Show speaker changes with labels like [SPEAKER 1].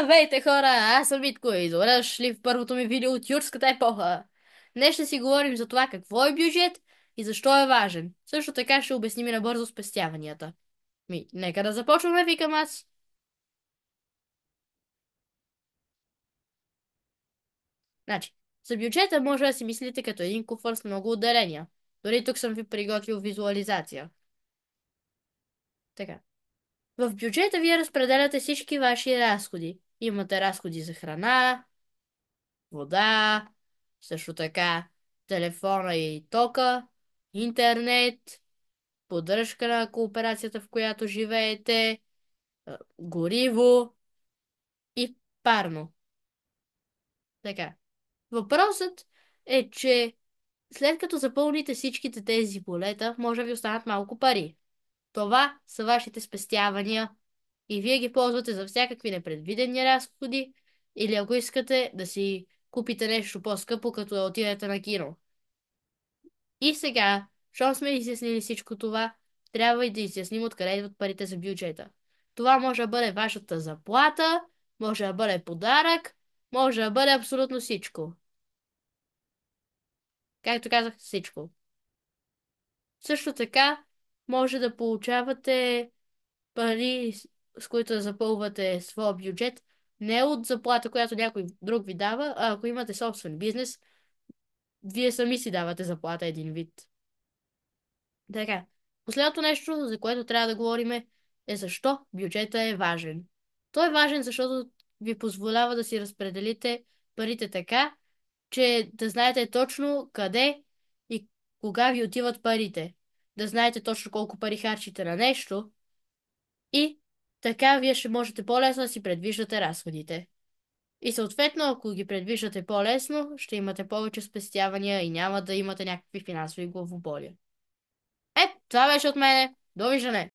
[SPEAKER 1] Здравейте, хора! Аз съм Витко и добре дошли в първото ми видео от юрската епоха. Днес ще си говорим за това какво е бюджет и защо е важен. Също така ще обясним и набързо спестяванията. Нека да започваме, викам аз. Значи, за бюджета може да си мислите като един куфър с много отделения. Дори тук съм ви приготвил визуализация. Така. В бюджета вие разпределяте всички ваши разходи. Имате разходи за храна, вода, също така телефона и тока, интернет, поддръжка на кооперацията, в която живеете, гориво и парно. Така. Въпросът е, че след като запълните всичките тези полета, може да ви останат малко пари. Това са вашите спестявания и вие ги ползвате за всякакви непредвидени разходи или ако искате да си купите нещо по-скъпо, като да отидете на кино. И сега, щом сме изяснили всичко това, трябва и да изясним откъде идват парите за бюджета. Това може да бъде вашата заплата, може да бъде подарък, може да бъде абсолютно всичко. Както казах, всичко. Също така, може да получавате пари, с които да запълвате своя бюджет, не от заплата, която някой друг ви дава, а ако имате собствен бизнес, вие сами си давате заплата един вид. Така. Последното нещо, за което трябва да говорим е защо бюджета е важен. Той е важен, защото ви позволява да си разпределите парите така, че да знаете точно къде и кога ви отиват парите. Да знаете точно колко пари харчите на нещо и така вие ще можете по-лесно да си предвиждате разходите. И съответно, ако ги предвиждате по-лесно, ще имате повече спестявания и няма да имате някакви финансови главоболия. Това беше от мене. Довиждане!